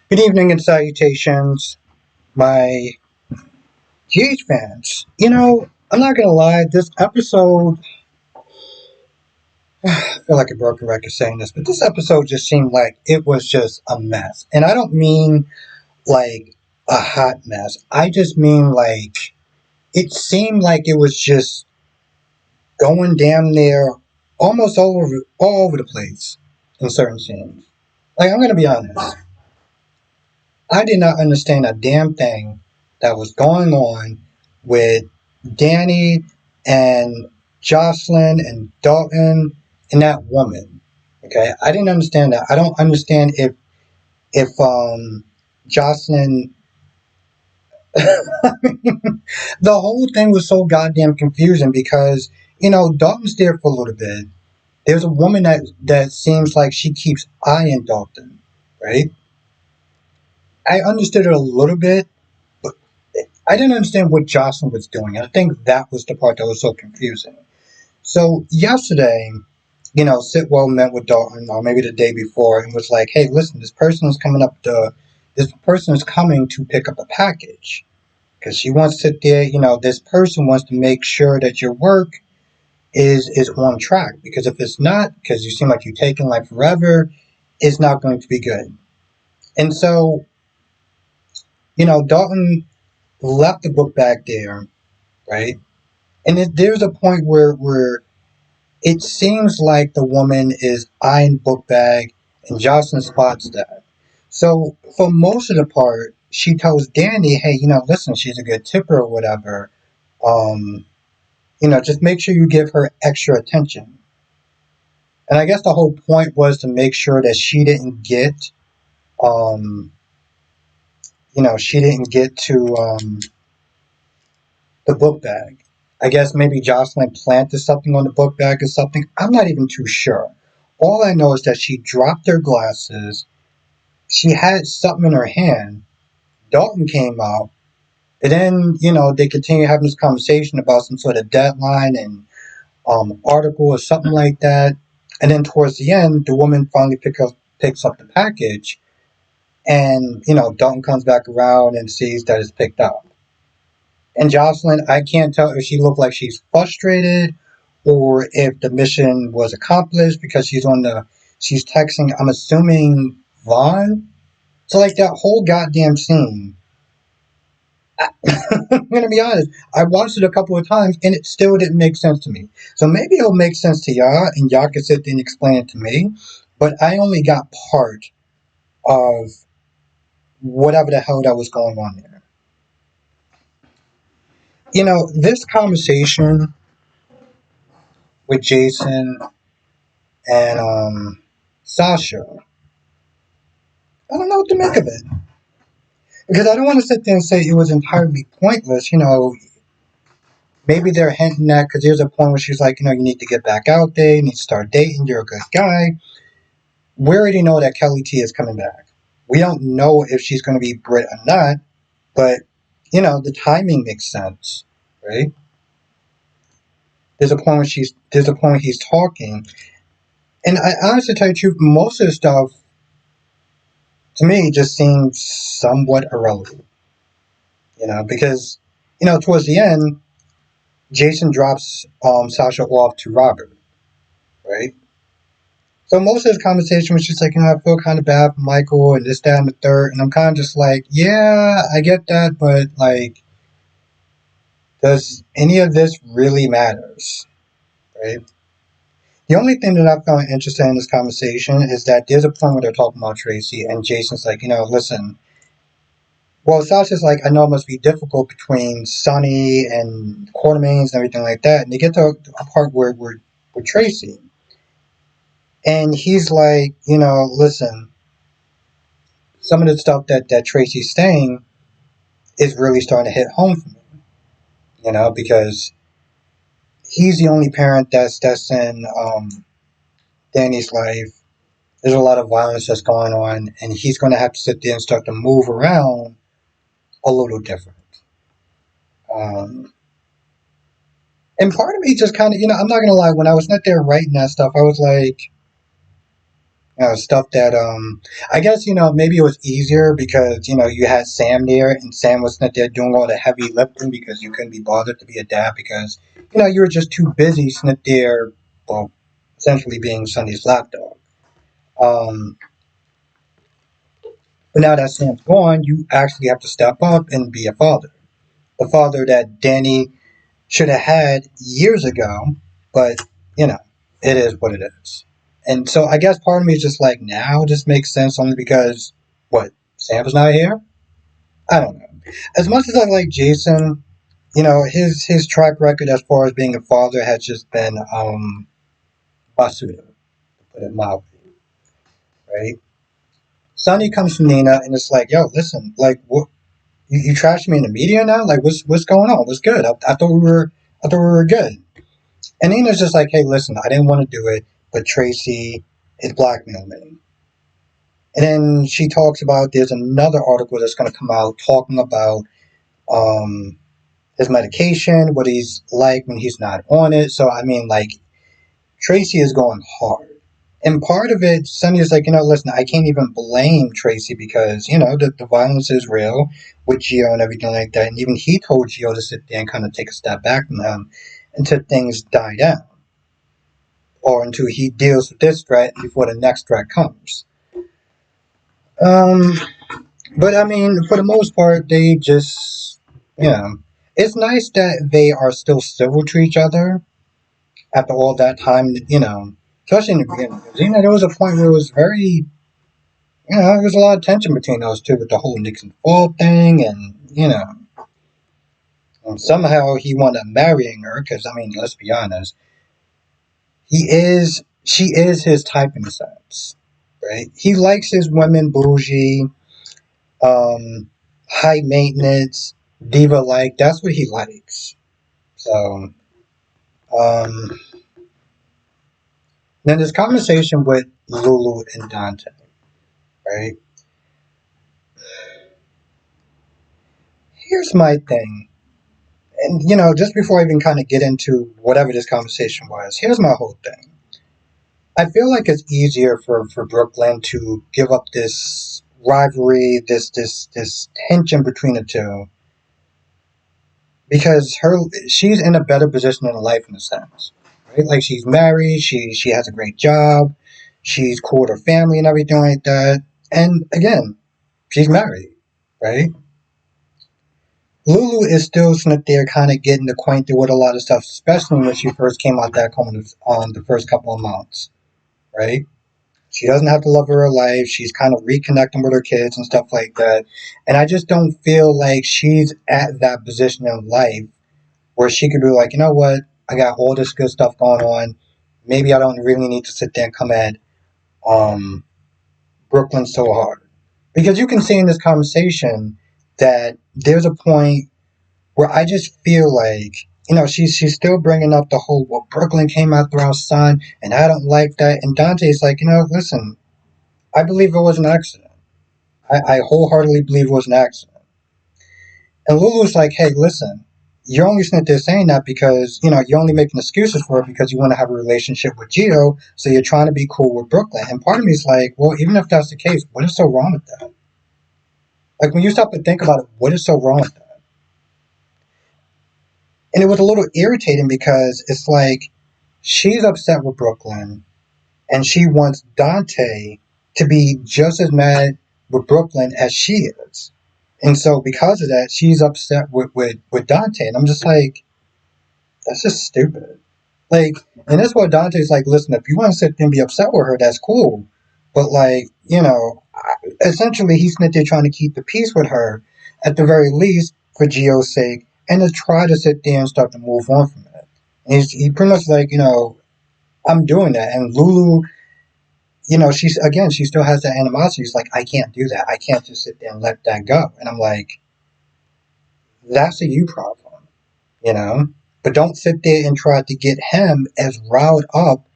Good evening and salutations, my GH fans. I'm not gonna lie, this episode, I feel like a broken record saying this, but this episode just seemed like it was just a mess. And I don't mean like a hot mess, I just mean like it seemed like it was just going damn near almost all over the place in certain scenes. Like, I'm gonna be honest, I did not understand a damn thing that was going on with Danny and Jocelyn and Dalton and that woman. Okay, I didn't understand that. I don't understand if Jocelyn. The whole thing was so goddamn confusing because Dalton's there for a little bit. There's a woman that seems like she keeps eyeing Dalton, right? I understood it a little bit, but I didn't understand what Jocelyn was doing. I think that was the part that was so confusing. So yesterday, Sitwell met with Dalton, or maybe the day before, and was like, "Hey, listen, this person is coming to pick up a package because she wants to sit there. This person wants to make sure that your work is on track because if it's not, because you seem like you're taking like forever, it's not going to be good." And so, Dalton left the book back there, right? And there's a point where it seems like the woman is eyeing book bag, and Jocelyn spots that. So for most of the part, she tells Danny, "Hey, listen, she's a good tipper or whatever. Um, just make sure you give her extra attention." And I guess the whole point was to make sure that um, she didn't get to the book bag. I guess maybe Jocelyn planted something on the book bag or something. I'm not even too sure. All I know is that she dropped her glasses. She had something in her hand. Dalton came out. And then, they continue having this conversation about some sort of deadline and article or something like that. And then towards the end, the woman finally picks up the package. And, Dalton comes back around and sees that it's picked up. And Jocelyn, I can't tell if she looked like she's frustrated or if the mission was accomplished because she's texting, I'm assuming, Vaughn. So like that whole goddamn scene, I'm gonna be honest, I watched it a couple of times and it still didn't make sense to me. So maybe it'll make sense to y'all and y'all can sit there and explain it to me. But I only got part of whatever the hell that was going on there. This conversation with Jason and Sasha, I don't know what to make of it. Because I don't want to sit there and say it was entirely pointless. Maybe they're hinting at, because there's a point where she's like, you need to get back out there, you need to start dating, you're a good guy. We already know that Kelly T is coming back. We don't know if she's going to be Brit or not, but, the timing makes sense, right? There's a point where he's talking. And I honestly tell you the truth, most of the stuff, to me, just seems somewhat irrelevant. Because, towards the end, Jason drops Sasha off to Robert, right? So most of this conversation was just like, I feel kind of bad for Michael and this, that, and the third. And I'm kind of just like, yeah, I get that, but like, does any of this really matters, right? The only thing that I found interesting in this conversation is that there's a point where they're talking about Tracy, and Jason's like, listen. Well, Sasha's like, I know it must be difficult between Sonny and Quartermains and everything like that. And they get to a part where we're with Tracy. And he's like, listen, some of the stuff that Tracy's saying is really starting to hit home for me. Because he's the only parent that's in Danny's life. There's a lot of violence that's going on, and he's going to have to sit there and start to move around a little different. Um, and part of me just kind of, I'm not going to lie, when I was not there writing that stuff, I was like, Stuff that I guess maybe it was easier because you had Sam there, and Sam was not there doing all the heavy lifting because you couldn't be bothered to be a dad because you were just too busy sitting there, well, essentially being Sonny's lapdog. Um, but now that Sam's gone, you actually have to step up and be a father, the father that Danny should have had years ago, but you know, it is what it is. And so I guess part of me is just like now it just makes sense only because what, Sam's not here? I don't know. As much as I like Jason, his track record as far as being a father has just been basuda, to put it mildly, right? Sonny comes from Nina and it's like, yo, listen, like what, you trashing me in the media now? Like what's going on? What's good? I thought we were good. And Nina's just like, hey, listen, I didn't want to do it, but Tracy is blackmailing me. And then she talks about there's another article that's going to come out talking about um, his medication, what he's like when he's not on it. So, I mean, like, Tracy is going hard. And part of it, Sonny is like, listen, I can't even blame Tracy because, the violence is real with Gio and everything like that. And even he told Gio to sit there and kind of take a step back from him until things die down or until he deals with this threat before the next threat comes. Um, but I mean, for the most part, they just, you know, it's nice that they are still civil to each other after all that time, especially in the beginning. Because, there was a point where it was very, there was a lot of tension between those two with the whole Nixon Fall thing, and somehow he wound up marrying her because, I mean, let's be honest, she is his type in a sense, right? He likes his women bougie, um, high maintenance, diva like. That's what he likes. So, um, then this conversation with Lulu and Dante, right? Here's my thing. And, just before I even kind of get into whatever this conversation was, here's my whole thing. I feel like it's easier for Brooklyn to give up this rivalry, this tension between the two, because she's in a better position in life in a sense, right? Like she's married, she has a great job, she's cool with her family and everything like that. And again, she's married, right? Lulu is still sitting there kind of getting acquainted with a lot of stuff, especially when she first came out that home on the first couple of months, right? She doesn't have to love her life. She's kind of reconnecting with her kids and stuff like that. And I just don't feel like she's at that position in life where she could be like, you know what, I got all this good stuff going on. Maybe I don't really need to sit there and come at um, Brooklyn so hard. Because you can see in this conversation that there's a point where I just feel like, she's still bringing up the whole, well, Brooklyn came after our son, and I don't like that. And Dante's like, listen, I believe it was an accident. I wholeheartedly believe it was an accident. And Lulu's like, hey, listen, you're only sitting there saying that because, you're only making excuses for it because you want to have a relationship with Gio, so you're trying to be cool with Brooklyn. And part of me is like, well, even if that's the case, what is so wrong with that? Like, when you stop and think about it, what is so wrong with that? And it was a little irritating because it's like, she's upset with Brooklyn, and she wants Dante to be just as mad with Brooklyn as she is. And so because of that, she's upset with Dante. And I'm just like, that's just stupid. Like, and that's why Dante's like, listen, if you want to sit there and be upset with her, that's cool. But like, essentially he's sitting there trying to keep the peace with her at the very least for Gio's sake and to try to sit there and start to move on from it. And he pretty much like, I'm doing that. And Lulu, she still has that animosity. She's like, I can't do that. I can't just sit there and let that go. And I'm like, that's a you problem, you know? But don't sit there and try to get him as riled up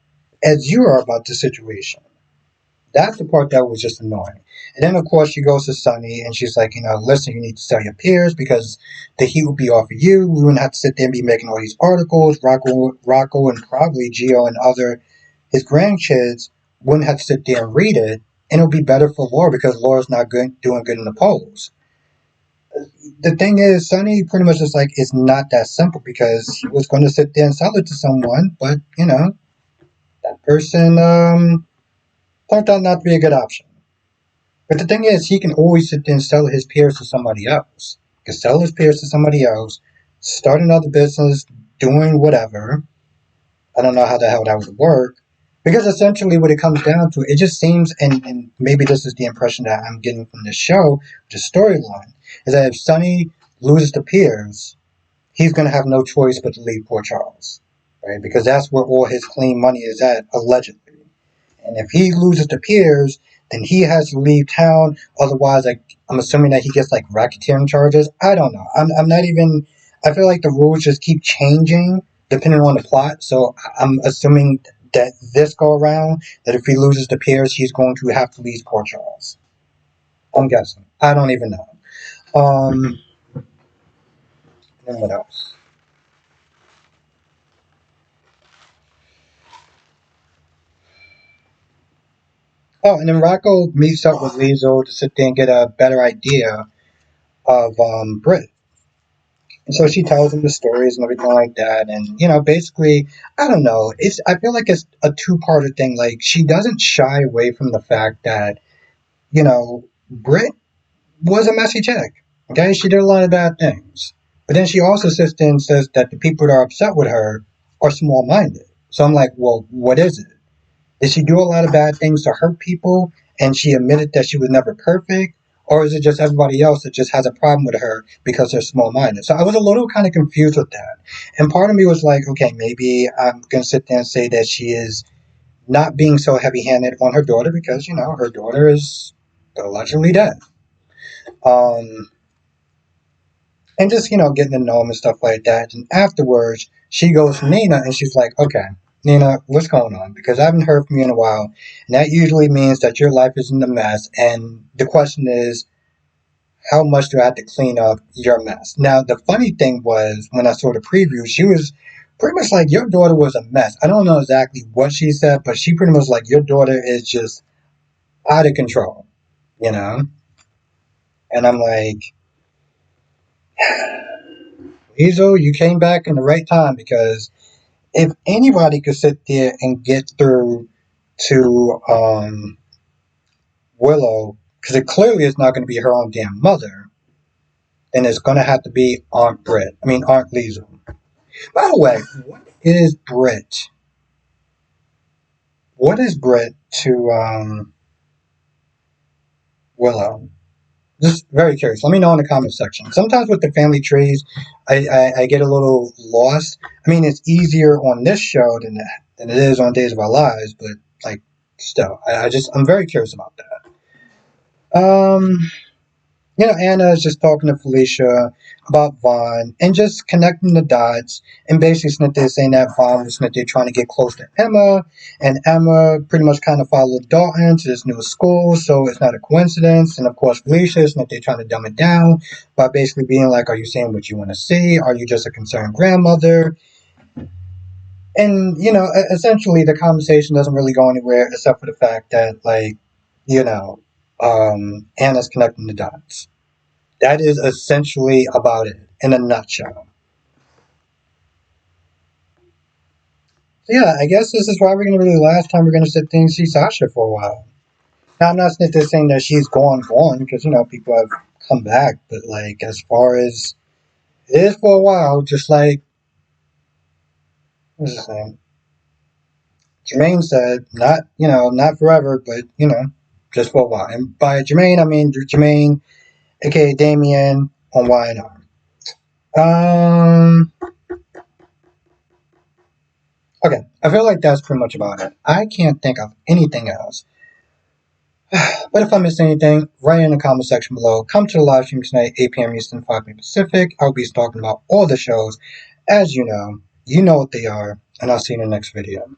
as you are about the situation. That's the part that was just annoying. And then, of course, she goes to Sunny and she's like, listen, you need to tell your peers because the heat will be off of you. We wouldn't have to sit there and be making all these articles. Rocco and probably Gio and other his grandkids wouldn't have to sit there and read it, and it'll be better for Laura because Laura's not doing good in the polls. The thing is, Sonny pretty much is like, it's not that simple because he was going to sit there and sell it to someone, but that person turned out not to be a good option. But the thing is, he can always sit there and sell his peers to somebody else. He can sell his peers to somebody else, start another business, doing whatever. I don't know how the hell that would work. Because essentially what it comes down to, it just seems, and maybe this is the impression that I'm getting from the show, the storyline, is that if Sonny loses to Piers, he's going to have no choice but to leave Port Charles. Right? Because that's where all his clean money is at, allegedly. And if he loses to Piers, then he has to leave town. Otherwise, I'm assuming that he gets like racketeering charges. I don't know. I'm not even. I feel like the rules just keep changing depending on the plot. So I'm assuming that this go around, that if he loses to Piers, he's going to have to leave Port Charles. I'm guessing. I don't even know. And what else? Oh, and then Rocco meets up with Leisel to sit there and get a better idea of Brit. And so she tells him the stories and everything like that. And, basically, I don't know. I feel like it's a two-parter thing. Like, she doesn't shy away from the fact that, Brit was a messy chick. Okay? She did a lot of bad things. But then she also sits there and says that the people that are upset with her are small-minded. So I'm like, well, what is it? Did she do a lot of bad things to hurt people and she admitted that she was never perfect? Or is it just everybody else that just has a problem with her because they're small minded? So I was a little kind of confused with that. And part of me was like, okay, maybe I'm going to sit there and say that she is not being so heavy handed on her daughter because, her daughter is allegedly dead. Um, and just getting to know him and stuff like that. And afterwards, she goes to Nina and she's like, "Okay, Nina, what's going on? Because I haven't heard from you in a while, and that usually means that your life is in a mess. And the question is, how much do I have to clean up your mess?" Now, the funny thing was when I saw the preview, she was pretty much like, "Your daughter was a mess." I don't know exactly what she said, but she pretty much like, "Your daughter is just out of control," you know. And I'm like, Hazel, you came back in the right time because if anybody could sit there and get through to Willow, because it clearly is not going to be her own damn mother, then it's going to have to be Aunt Britt. I mean, Aunt Leisel. By the way, what is Britt? What is Britt to Willow? Just very curious. Let me know in the comment section. Sometimes with the family trees, I get a little lost. I mean, it's easier on this show than it is on Days of Our Lives, but like, still, I'm very curious about that. Anna is just talking to Felicia about Vaughn and just connecting the dots. And basically, Snitty is saying that Vaughn was Snitty trying to get close to Emma, and Emma pretty much kind of followed Dalton to this new school, so it's not a coincidence. And of course, Felicia is Snitty trying to dumb it down by basically being like, "Are you saying what you want to see? Are you just a concerned grandmother?" And, essentially, the conversation doesn't really go anywhere except for the fact that, like, Anna's connecting the dots. That is essentially about it in a nutshell. So yeah, I guess this is probably going to be the last time we're going to sit there and see Sasha for a while. Now, I'm not saying that she's gone, because, people have come back, but, like, as far as it is for a while, just like, what's his name? Jermaine said, not forever, but, just for a while. And by Jermaine, I mean Jermaine, aka Damien, on Y&R. Okay, I feel like that's pretty much about it. I can't think of anything else. But if I missed anything, write in the comment section below. Come to the live stream tonight, 8 p.m. Eastern, 5 p.m. Pacific. I'll be talking about all the shows. As you know what they are, and I'll see you in the next video.